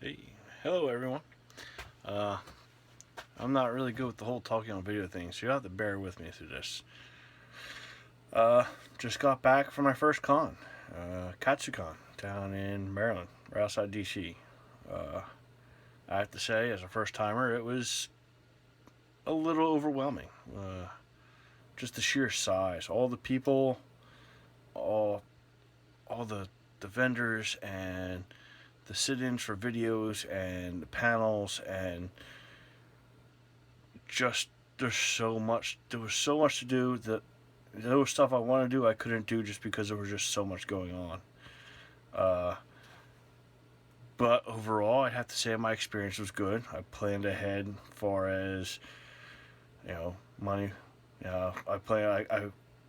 Hey, hello everyone. Uh, I'm not really good with the whole talking on video thing, so you'll have to bear with me through this. Uh, just got back from my first con, Katsucon, down in Maryland, right outside DC. Uh, I have to say, as a first timer, it was a little overwhelming. Just the sheer size, all the people, all all the vendors, and the sit-ins for videos, and the panels, and just there was so much to do that there was stuff I wanted to do I couldn't do just because there was just so much going on. Uh, but overall, I'd have to say my experience was good. I planned ahead as far as money. I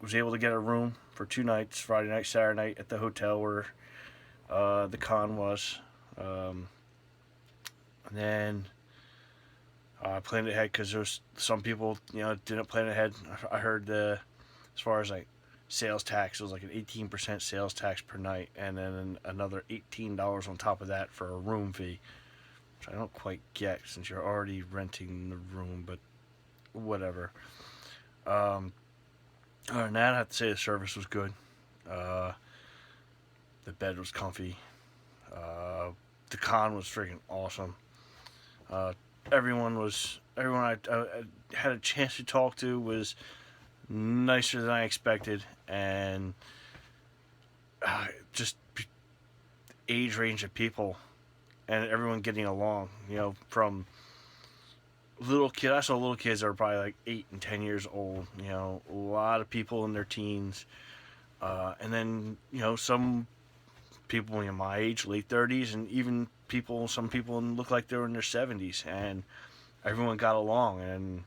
was able to get a room for 2 nights, Friday night, Saturday night, at the hotel where the con was. And then I planned ahead because there's some people didn't plan ahead. I heard as far as like sales tax, it was like an 18% sales tax per night, and then another $18 on top of that for a room fee, which I don't quite get since you're already renting the room, but whatever. Other than that, I have to say the service was good. Uh, the bed was comfy. The con was freaking awesome. Uh, everyone I had a chance to talk to was nicer than I expected, and just age range of people, and everyone getting along. From little kids. I saw little kids that were probably like 8 and 10 years old. A lot of people in their teens, and then some people in my age, late 30s, and even some people look like they were in their 70s, and everyone got along. And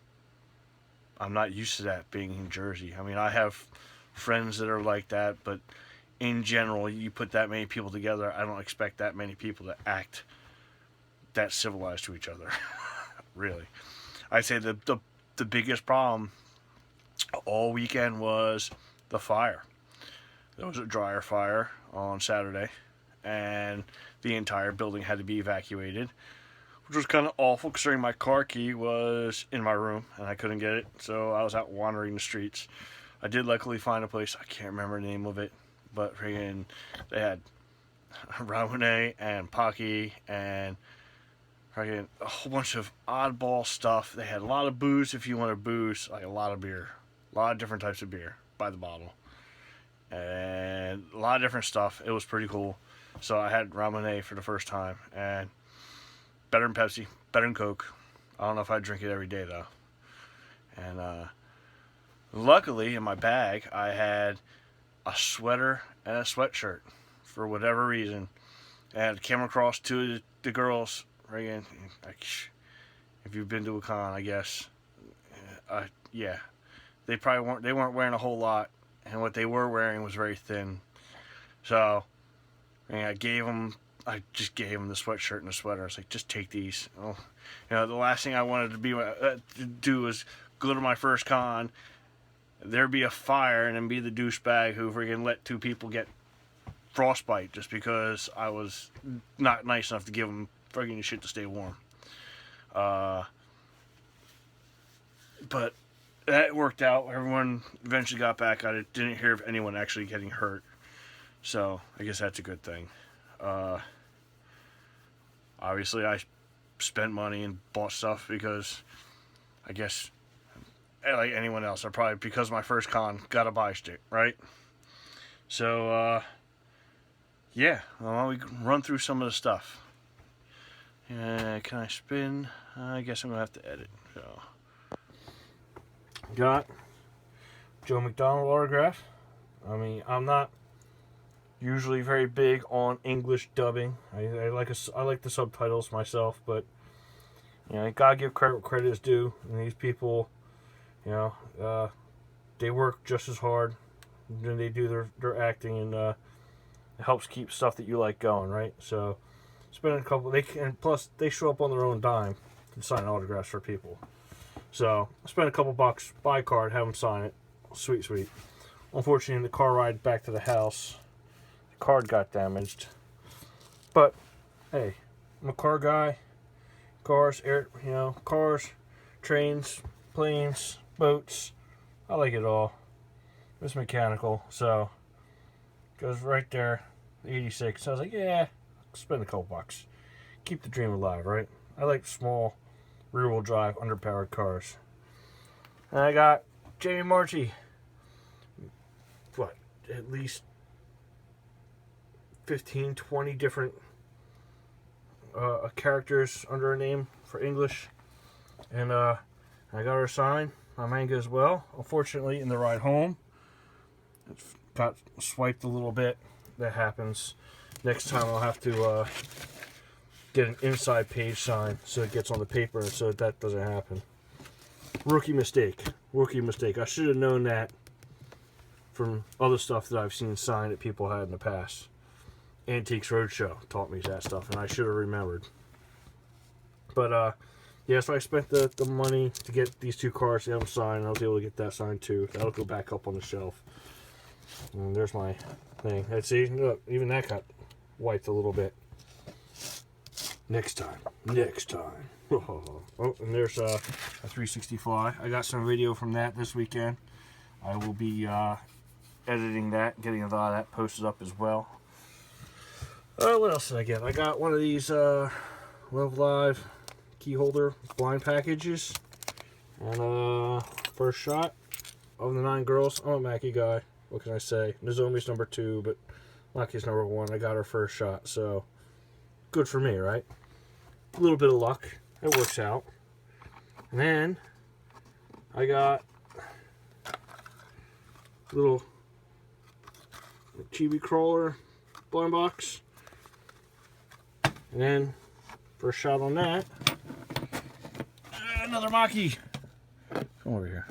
I'm not used to that being in Jersey. I mean, I have friends that are like that, but in general, you put that many people together, I don't expect that many people to act that civilized to each other. Really. I'd say the biggest problem all weekend was the fire. There was a dryer fire on Saturday, and the entire building had to be evacuated, which was kind of awful considering my car key was in my room and I couldn't get it, so I was out wandering the streets. I did luckily find a place, I can't remember the name of it, but freaking they had ramen and pocky and freaking a whole bunch of oddball stuff. They had a lot of booze if you wanted booze, like a lot of beer, a lot of different types of beer by the bottle, and a lot of different stuff. It was pretty cool. So I had ramen for the first time, and better than Pepsi, better than Coke. I don't know if I'd drink it every day though. And luckily in my bag I had a sweater and a sweatshirt for whatever reason, and I came across two of the girls. Again, if you've been to a con, I guess, yeah, they weren't wearing a whole lot, and what they were wearing was very thin. So I just gave them the sweatshirt and the sweater. I was like, just take these. Oh, the last thing I wanted to do was go to my first con, there be a fire, and then be the douchebag who freaking let two people get frostbite just because I was not nice enough to give them freaking shit to stay warm. But that worked out. Everyone eventually got back. I didn't hear of anyone actually getting hurt, so I guess that's a good thing. Obviously, I spent money and bought stuff because I guess, like anyone else, I probably, because my first con, got a buy stick, right? So, yeah, well, we can run through some of the stuff. Can I spin? I guess I'm going to have to edit. So, got Joe McDonald autograph. I mean, I'm not usually very big on English dubbing. I like the subtitles myself, but you gotta give credit where credit is due. And these people, they work just as hard when they do their acting, and it helps keep stuff that you like going, right? So spend a couple. And plus they show up on their own dime and sign autographs for people. So I spent a couple bucks, buy a card, have them sign it. Sweet. Unfortunately, the car ride back to the house, the card got damaged. But hey, I'm a car guy. Cars, cars, trains, planes, boats. I like it all. It's mechanical, so goes right there. 86. So I was like, yeah, spend a couple bucks. Keep the dream alive, right? I like small, rear-wheel drive, underpowered cars. And I got Jamie Marchi. What? At least 15, 20 different characters under her name for English. And I got her signed my manga as well. Unfortunately, in the ride home, it got swiped a little bit. That happens. Next time I'll have to get an inside page signed so it gets on the paper so that doesn't happen. Rookie mistake. Rookie mistake. I should have known that from other stuff that I've seen signed that people had in the past. Antiques Roadshow taught me that stuff, and I should have remembered. But, yeah, so I spent the money to get these two cars to have them signed, and I was able to get that signed too. That'll go back up on the shelf. And there's my thing. And see, look, even that got wiped a little bit. Next time. Next time. Oh, and there's a 360 Fly. I got some video from that this weekend. I will be editing that, getting a lot of that posted up as well. What else did I get? I got one of these Love Live key holder blind packages. And first shot of the 9 girls. I'm a Mackie guy. What can I say? Nozomi's number 2, but Maki's number 1. I got her first shot, so good for me, right? A little bit of luck. It works out. And then I got a little chibi crawler blind box. And then first shot on that. Another Maki. Come over here.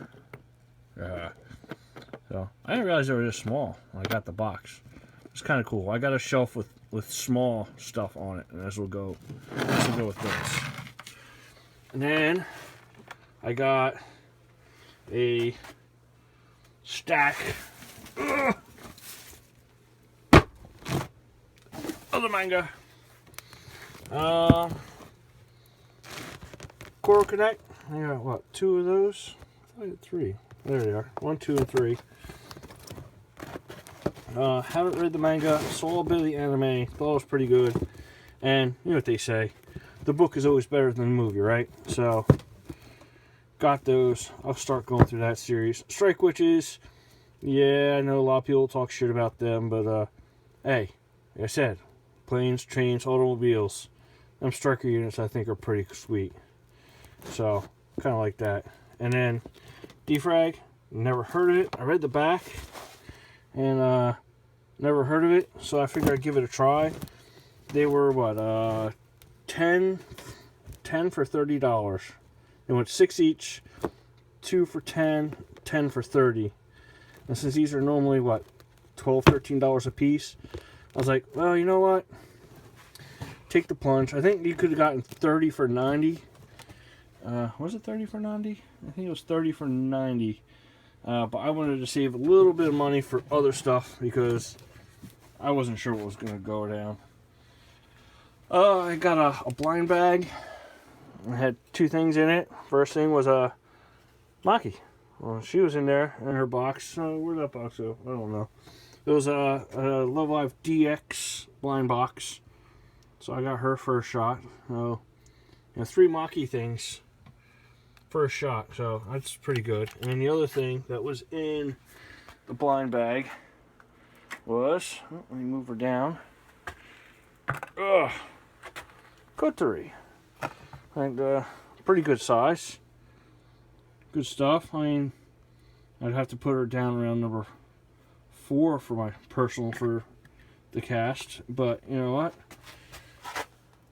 So I didn't realize they were this small when I got the box. It's kind of cool. I got a shelf with small stuff on it, and this will go with this. And then I got a stack of the manga. Coral Connect. I got what, 2 of those? I had 3. There they are. 1, 2, and 3. Haven't read the manga, saw a bit of the anime, thought it was pretty good. And you know what they say, the book is always better than the movie, right? So, got those. I'll start going through that series. Strike Witches, yeah, I know a lot of people talk shit about them, but hey, like I said, planes, trains, automobiles, them striker units I think are pretty sweet. So, kind of like that. And then, Defrag, never heard of it. I read the back, and never heard of it, so I figured I'd give it a try. They were, what, 10 for $30. They went 6 each, 2 for 10, 10 for 30. And since these are normally, what, $12, $13 a piece, I was like, well, you know what? Take the plunge. I think you could have gotten 30 for 90. Was it 30 for 90? I think it was 30 for 90. But I wanted to save a little bit of money for other stuff because I wasn't sure what was going to go down. I got a blind bag. I had 2 things in it. First thing was Maki. Well, she was in there in her box. Where'd that box go? I don't know. It was a Love Live DX blind box. So I got her first shot. So, 3 Maki things. First shot, so that's pretty good. And then the other thing that was in the blind bag was, let me move her down. Kotari. And pretty good size. Good stuff. I mean, I'd have to put her down around number 4 for my personal for the cast, but you know what?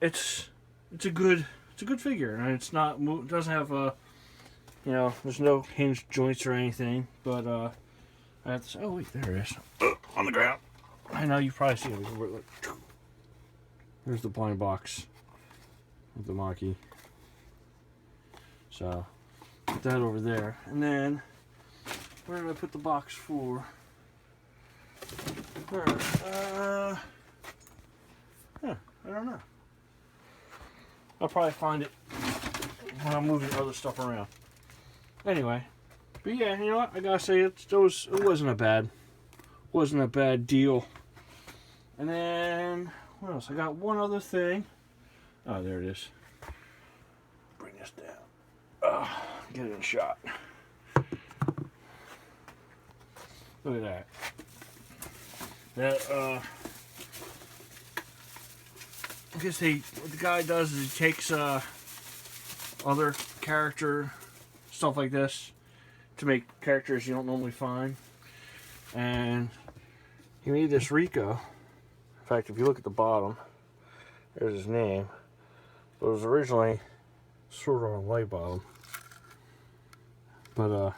It's a good figure, and it's not, it doesn't have a, there's no hinged joints or anything, but I have to say, oh wait, there it is, on the ground. I know you probably see it. There's the blind box with the Maki. So put that over there, and then where did I put the box for? I don't know. I'll probably find it when I'm moving other stuff around. Anyway, but yeah, you know what? I gotta say it wasn't a bad deal. And then what else? I got one other thing. Oh, there it is. Bring this down. Get it in shot. Look at that. That I guess what the guy does is he takes other character stuff like this to make characters you don't normally find, and he made this Rico. In fact, if you look at the bottom, there's his name. But it was originally sort of on a light bottom, but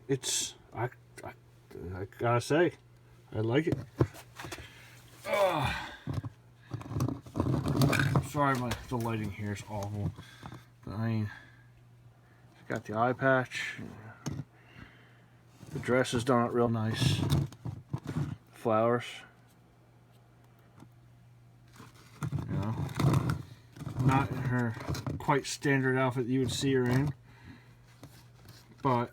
it's I gotta say, I like it. Sorry, the lighting here is awful. But I mean, it's got the eye patch. The dress is done it real nice. Flowers. You know, not in her quite standard outfit that you would see her in, but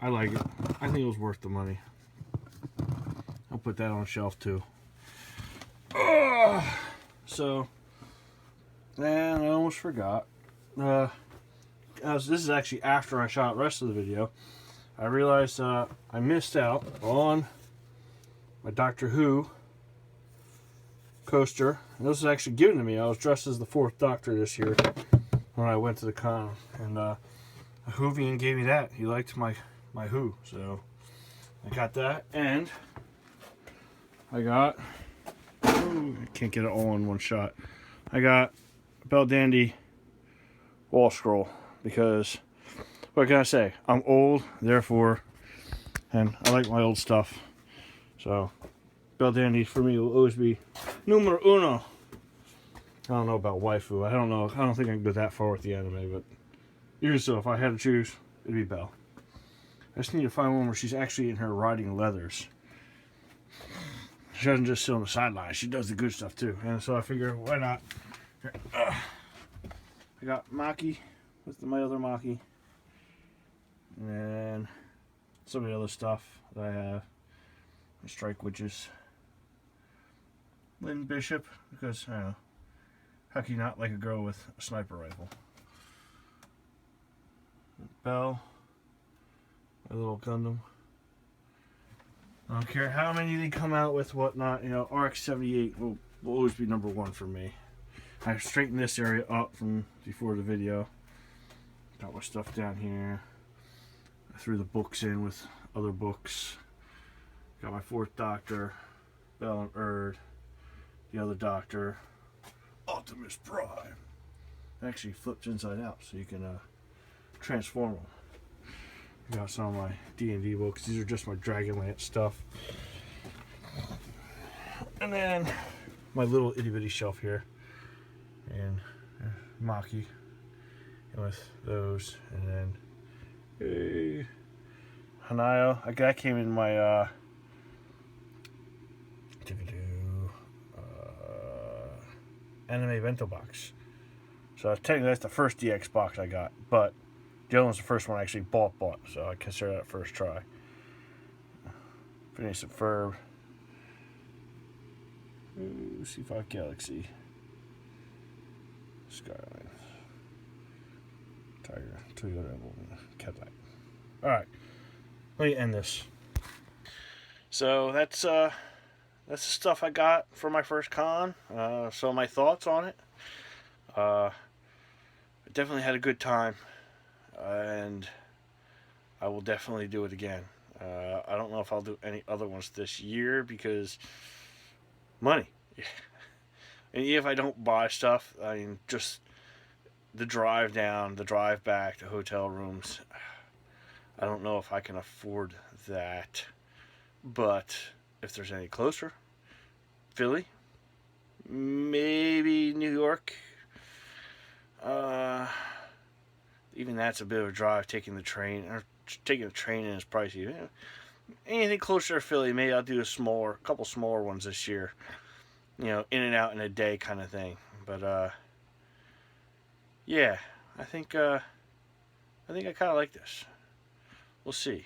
I like it. I think it was worth the money. I'll put that on a shelf too. So, and I almost forgot. This is actually after I shot the rest of the video. I realized I missed out on my Doctor Who coaster. And this was actually given to me. I was dressed as the 4th Doctor this year when I went to the con. And a Whovian gave me that. He liked my Who. So I got that. And I got... I can't get it all in one shot. I got a Bell Dandy wall scroll because, what can I say? I'm old, therefore, and I like my old stuff. So, Bell Dandy for me will always be numero uno. I don't know about waifu. I don't know. I don't think I can go that far with the anime, but even so, if I had to choose, it'd be Belle. I just need to find one where she's actually in her riding leathers. She doesn't just sit on the sidelines. She does the good stuff too. And so I figure, why not? I got Maki with my other Maki. And then some of the other stuff that I have. The Strike Witches. Lynn Bishop, because, I don't know, how can you not like a girl with a sniper rifle? Belle. My little Gundam. I don't care how many they come out with, whatnot. You know, RX-78 will always be number 1 for me. I straightened this area up from before the video. Got my stuff down here. I threw the books in with other books. Got my 4th Doctor, Bell and Erd, the other Doctor, Optimus Prime. It actually flips inside out, so you can transform them. Got some of my D&D books. These are just my Dragonlance stuff. And then my little itty bitty shelf here. And Maki. And with those. And then Hanayo. That came in my anime bento box. So technically that's the first DX box I got. But the other one's the first one I actually bought, so I consider that first try. Phineas and Ferb. C5 Galaxy. Skyline. Tiger. Toyota Emblem. Cadillac. Alright. Let me end this. So that's the stuff I got for my first con. So my thoughts on it. I definitely had a good time. And I will definitely do it again. I don't know if I'll do any other ones this year because money. And even if I don't buy stuff, I mean, just the drive down, the drive back, the hotel rooms, I don't know if I can afford that. But if there's any closer, Philly, maybe New York, even that's a bit of a drive, taking the train. Or taking the train in is pricey. Anything closer to Philly, maybe I'll do a couple smaller ones this year. in and out in a day kind of thing. But yeah, I think I kind of like this. We'll see.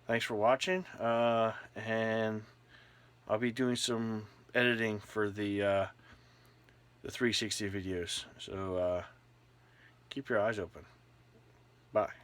Thanks for watching, and I'll be doing some editing for the 360 videos. So keep your eyes open. Bye.